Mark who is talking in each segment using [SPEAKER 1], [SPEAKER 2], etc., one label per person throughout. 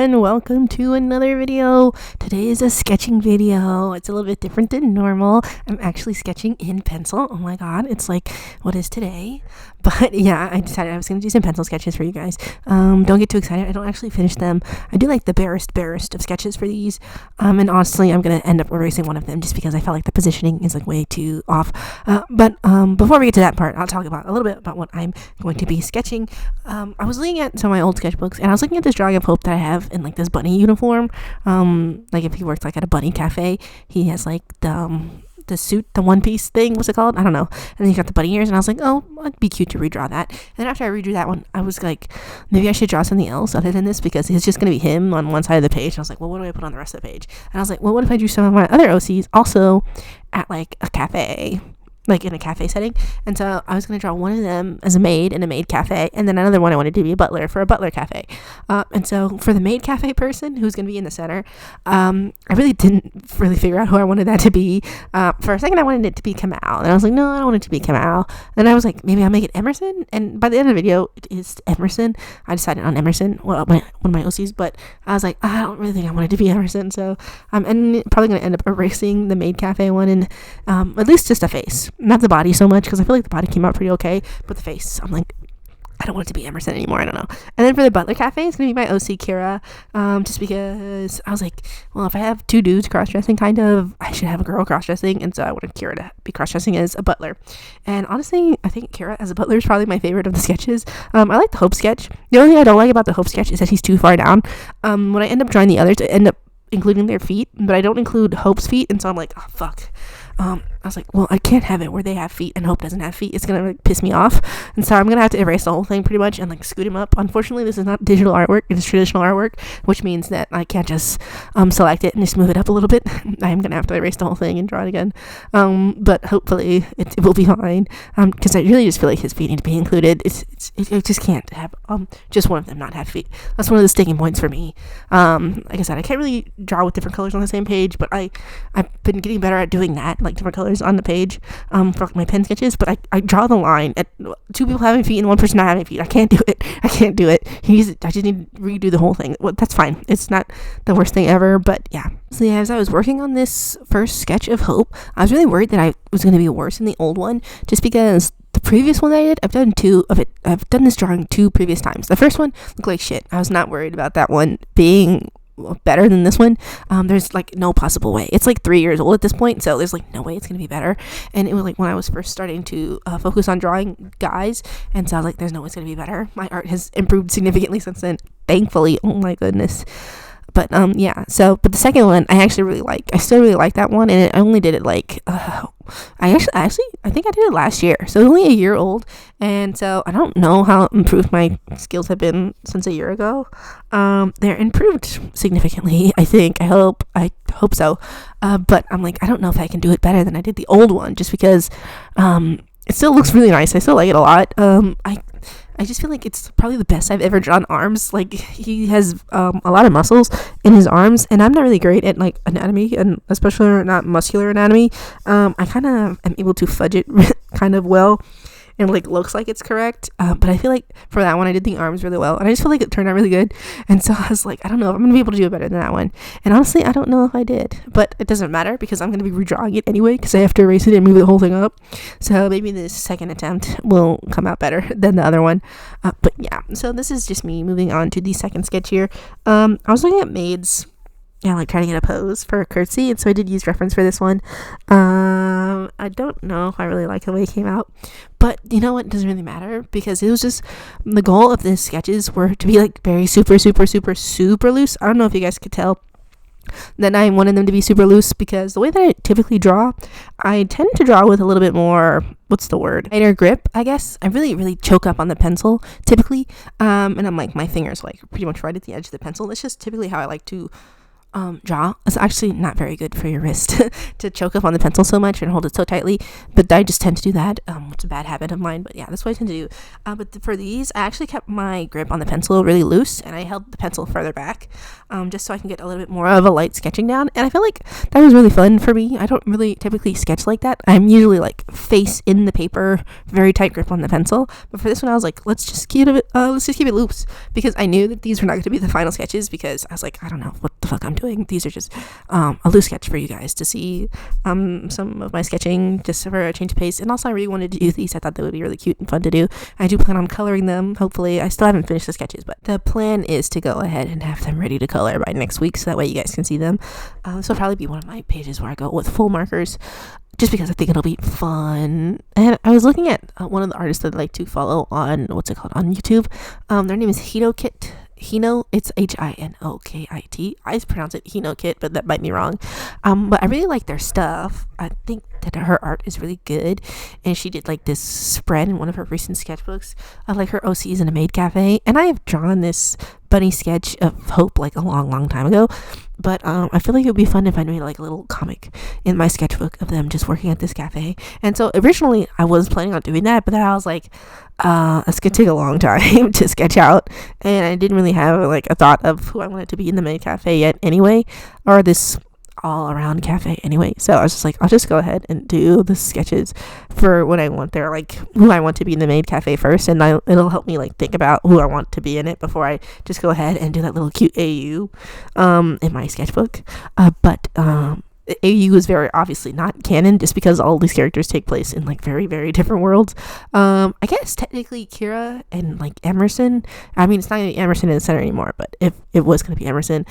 [SPEAKER 1] and welcome to another video. Today is a sketching video. It's a little bit different than normal. I'm actually sketching in pencil. Oh my god, it's like, what is today? But yeah, I decided I was going to do some pencil sketches for you guys. Don't get too excited. I don't actually finish them. I do like the barest of sketches for these. And honestly, I'm going to end up erasing one of them just because I felt like the positioning is like way too off. But before we get to that part, I'll talk about a little bit about what I'm going to be sketching. I was looking at some of my old sketchbooks and I was looking at this drawing of Hope that I have in like this bunny uniform. Like if he works like at a bunny cafe, he has like the suit, the one piece thing, what's it called? I don't know. And then he got the bunny ears and I was like, oh, it'd be cute to redraw that. And then after I redrew that one, I was like, maybe I should draw something else other than this because it's just going to be him on one side of the page. And I was like, well, what do I put on the rest of the page? And I was like, well, what if I drew some of my other OCs also at like a cafe, like in a cafe setting? And so I was going to draw one of them as a maid in a maid cafe, and then another one I wanted to be a butler for a butler cafe. And so for the maid cafe person who's going to be in the center, I really didn't really figure out who I wanted that to be. For a second I wanted it to be Kamal, and I was like, no, I don't want it to be Kamal. And I was like, maybe I'll make it Emerson. And by the end of the video, it is Emerson. I decided on Emerson, one of my OCs, but I was like, I don't really think I want it to be Emerson. So I'm probably going to end up erasing the maid cafe one and at least just a face. Not the body so much because I feel like the body came out pretty okay, but the face, I'm like, I don't want it to be Emerson anymore. I don't know. And then for the butler cafe, it's gonna be my OC Kira, just because I was like, well, if I have two dudes cross-dressing, kind of, I should have a girl cross-dressing, and so I wanted Kira to be cross-dressing as a butler. And honestly, I think Kira as a butler is probably my favorite of the sketches. I like the Hope sketch. The only thing I don't like about the Hope sketch is that he's too far down. When I end up drawing the others, I end up including their feet, but I don't include Hope's feet, and so I'm like, oh fuck. I was like, well, I can't have it where they have feet and Hope doesn't have feet. It's gonna like, piss me off, and so I'm gonna have to erase the whole thing pretty much and like scoot him up. Unfortunately, this is not digital artwork; it is traditional artwork, which means that I can't just select it and just move it up a little bit. I am gonna have to erase the whole thing and draw it again. But hopefully it will be fine. Because I really just feel like his feet need to be included. It just can't have just one of them not have feet. That's one of the sticking points for me. Like I said, I can't really draw with different colors on the same page, but I've been getting better at doing that, like different colors on the page for my pen sketches. But I draw the line at two people having feet and one person not having feet. I can't do it. I just need to redo the whole thing. Well, that's fine. It's not the worst thing ever, but yeah. So yeah, as I was working on this first sketch of Hope, I was really worried that I was going to be worse than the old one, just because the previous one that I did, I've done two of it. I've done this drawing two previous times. The first one looked like shit. I was not worried about that one being better than this one. There's like no possible way. It's like 3 years old at this point, so there's like no way it's gonna be better. And it was like when I was first starting to focus on drawing guys, and so I was like, there's no way it's gonna be better. My art has improved significantly since then, thankfully. Oh my goodness. But yeah, so but the second one I actually really like. I still really like that one, and I only did it like I think I did it last year, so it's only a year old, and so I don't know how improved my skills have been since a year ago. They're improved significantly, I think. I hope so. But I'm like, I don't know if I can do it better than I did the old one, just because it still looks really nice. I still like it a lot. I just feel like it's probably the best I've ever drawn arms. Like, he has a lot of muscles in his arms, and I'm not really great at like anatomy, and especially not muscular anatomy. I kind of am able to fudge it kind of well, and like looks like it's correct, but I feel like for that one I did the arms really well, and I just feel like it turned out really good. And so I was like, I don't know if I'm gonna be able to do it better than that one, and honestly I don't know if I did, but it doesn't matter because I'm gonna be redrawing it anyway because I have to erase it and move the whole thing up. So maybe this second attempt will come out better than the other one. But yeah, so this is just me moving on to the second sketch here. I was looking at maids, yeah, like trying to get a pose for a curtsy, and so I did use reference for this one. I don't know if I really like the way it came out, but you know what, it doesn't really matter because it was just the goal of the sketches were to be like very super loose. I don't know if you guys could tell that I wanted them to be super loose because the way that I typically draw, I tend to draw with a little bit more, what's the word, tighter grip, I guess. I really choke up on the pencil typically, and I'm like, my fingers like pretty much right at the edge of the pencil. That's just typically how I like to jaw. It's actually not very good for your wrist to choke up on the pencil so much and hold it so tightly, but I just tend to do that. It's a bad habit of mine, but yeah, that's what I tend to do. For these, I actually kept my grip on the pencil really loose, and I held the pencil further back, just so I can get a little bit more of a light sketching down, and I feel like that was really fun for me. I don't really typically sketch like that. I'm usually like face in the paper, very tight grip on the pencil, but for this one I was like, let's just keep it loose, because I knew that these were not going to be the final sketches, because I was like, I don't know what the fuck I'm doing. These are just a loose sketch for you guys to see some of my sketching, just for a change of pace. And also, I really wanted to do these. I thought they would be really cute and fun to do. I do plan on coloring them, hopefully. I still haven't finished the sketches, but the plan is to go ahead and have them ready to color by next week, so that way you guys can see them. This will probably be one of my pages where I go with full markers, just because I think it'll be fun. And I was looking at one of the artists that I like to follow on, on YouTube. Their name is Hino, it's Hinokit. I pronounce it Hinokit, but that might be wrong. But I really like their stuff. I think that her art is really good, and she did like this spread in one of her recent sketchbooks of like her OCs in a maid cafe, and I have drawn this bunny sketch of Hope like a long time ago, but I feel like it would be fun if I made like a little comic in my sketchbook of them just working at this cafe. And so originally I was planning on doing that, but then I was like, it's gonna take a long time to sketch out, and I didn't really have like a thought of who I wanted to be in the maid cafe yet anyway, or this all around cafe anyway. So I was just like, I'll just go ahead and do the sketches for what I want there, like who I want to be in the maid cafe first, and it'll help me like think about who I want to be in it before I just go ahead and do that little cute AU in my sketchbook. But AU is very obviously not canon, just because all these characters take place in like very different worlds. I guess technically Kira and like Emerson, I mean, it's not gonna be Emerson in the center anymore, but if it was going to be Emerson,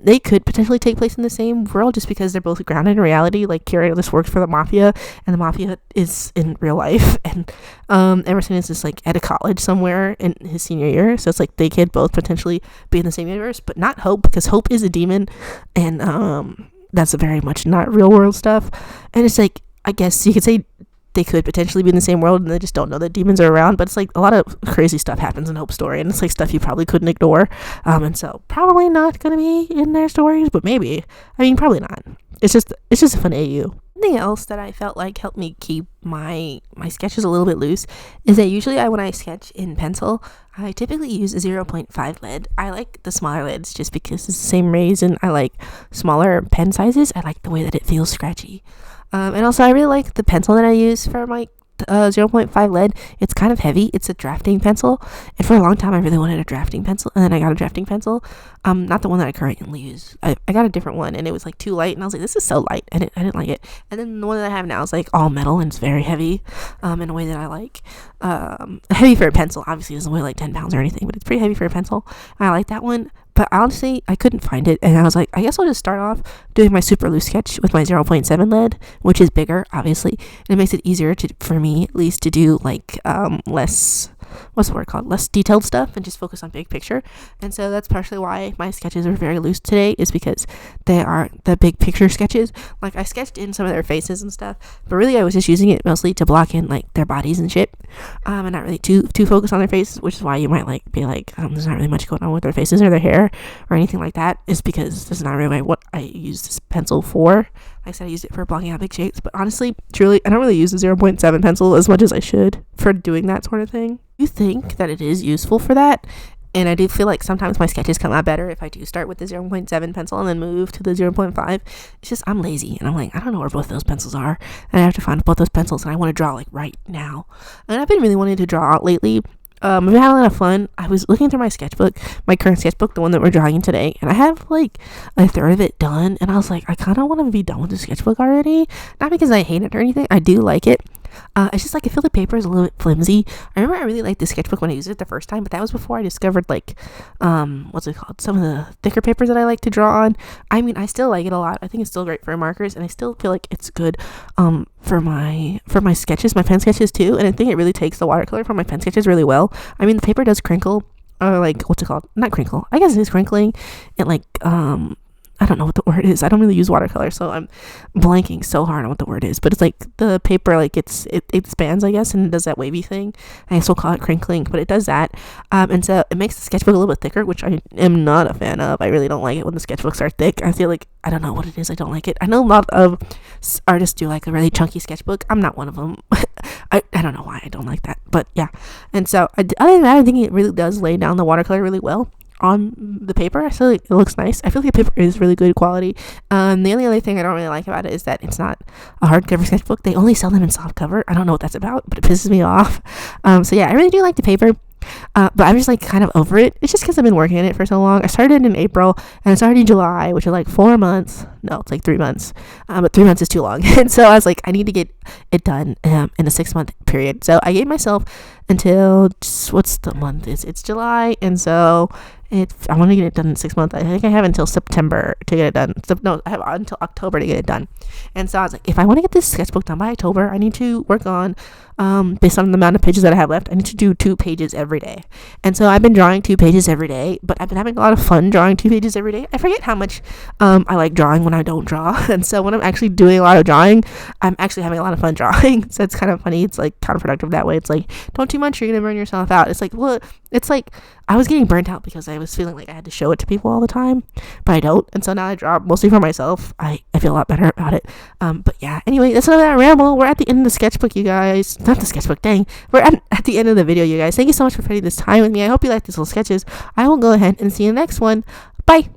[SPEAKER 1] they could potentially take place in the same world, just because they're both grounded in reality. Like Kira just works for the mafia, and the mafia is in real life, and Emerson is just like at a college somewhere in his senior year, so it's like they could both potentially be in the same universe, but not Hope, because Hope is a demon, and that's very much not real world stuff. And it's like, I guess you could say they could potentially be in the same world and they just don't know that demons are around, but it's like a lot of crazy stuff happens in Hope's story, and it's like stuff you probably couldn't ignore, and so probably not gonna be in their stories, but maybe, I mean, probably not. It's just a fun AU. Something else that I felt like helped me keep my sketches a little bit loose is that usually when I sketch in pencil, I typically use a 0.5 lead. I like the smaller leads just because it's the same reason I like smaller pen sizes. I like the way that it feels scratchy. And also I really like the pencil that I use for my 0.5 lead. It's kind of heavy. It's a drafting pencil, and for a long time I really wanted a drafting pencil, and then I got a drafting pencil, not the one that I currently use. I got a different one, and it was like too light, and I was like, this is so light, and I didn't like it. And then the one that I have now is like all metal, and it's very heavy, in a way that I like. Heavy for a pencil. Obviously it doesn't weigh like 10 pounds or anything, but it's pretty heavy for a pencil. I like that one. But honestly, I couldn't find it, and I was like, I guess I'll just start off doing my super loose sketch with my 0.7 lead, which is bigger, obviously, and it makes it easier for me, at least, to do like less, what's the word called, less detailed stuff, and just focus on big picture. And so that's partially why my sketches are very loose today, is because they are the big picture sketches. Like, I sketched in some of their faces and stuff, but really I was just using it mostly to block in like their bodies and shit, and not really too focused on their faces, which is why you might like be like, there's not really much going on with their faces or their hair or anything like that, is because this is not really what I use this pencil for. Like I said, I use it for blocking out big shapes, but honestly, truly, I don't really use the 0.7 pencil as much as I should for doing that sort of thing. You think that it is useful for that, and I do feel like sometimes my sketches come out better if I do start with the 0.7 pencil and then move to the 0.5. It's just, I'm lazy, and I'm like, I don't know where both those pencils are, and I have to find both those pencils, and I want to draw like right now. And I've been really wanting to draw out lately. I've been having a lot of fun. I was looking through my sketchbook, my current sketchbook, the one that we're drawing in today, and I have like a third of it done, and I was like, I kind of want to be done with the sketchbook already. Not because I hate it or anything. I do like it. It's just like, I feel the paper is a little bit flimsy. I remember I really liked the sketchbook when I used it the first time, but that was before I discovered like, what's it called? Some of the thicker papers that I like to draw on. I mean, I still like it a lot. I think it's still great for markers, and I still feel like it's good, for my sketches, my pen sketches too. And I think it really takes the watercolor from my pen sketches really well. I mean, the paper does crinkle, or like, what's it called? Not crinkle. I guess it is crinkling. It like, I don't know what the word is. I don't really use watercolor, so I'm blanking so hard on what the word is. But it's like the paper, like it expands, I guess, and it does that wavy thing. I guess we'll call it crinkling, but it does that. And so it makes the sketchbook a little bit thicker, which I am not a fan of. I really don't like it when the sketchbooks are thick. I feel like, I don't know what it is, I don't like it. I know a lot of artists do like a really chunky sketchbook. I'm not one of them. I don't know why I don't like that, but yeah. And so other than that, I think it really does lay down the watercolor really well on the paper. I feel like it looks nice. I feel like the paper is really good quality. The only other thing I don't really like about it is that it's not a hardcover sketchbook. They only sell them in softcover. I don't know what that's about, but it pisses me off. So yeah, I really do like the paper. But I'm just like kind of over it. It's just because I've been working on it for so long. I started in April and I started in July, which is like 4 months. No, it's like 3 months. But 3 months is too long. And so I was like, I need to get it done in a 6-month period. So I gave myself until, what's the month? It's July. And so I want to get it done in 6 months. I think I have until September to get it done. No, I have until October to get it done. And so I was like, if I want to get this sketchbook done by October, I need to work on, based on the amount of pages that I have left, I need to do 2 pages every day. And so I've been drawing 2 pages every day, but I've been having a lot of fun drawing 2 pages every day. I forget how much I like drawing when I don't draw. And so when I'm actually doing a lot of drawing, I'm actually having a lot of fun drawing. So it's kind of funny. It's like counterproductive that way. It's like, don't too much, you're going to burn yourself out. It's like, well, it's like I was getting burnt out because I was feeling like I had to show it to people all the time, but I don't. And so now I draw mostly for myself. I feel a lot better about it. But yeah, anyway, that's another ramble. We're at the end of the sketchbook, you guys. Not the sketchbook, dang. We're at the end of the video, you guys. Thank you so much for spending this time with me. I hope you like these little sketches. I will go ahead and see you in the next one. Bye.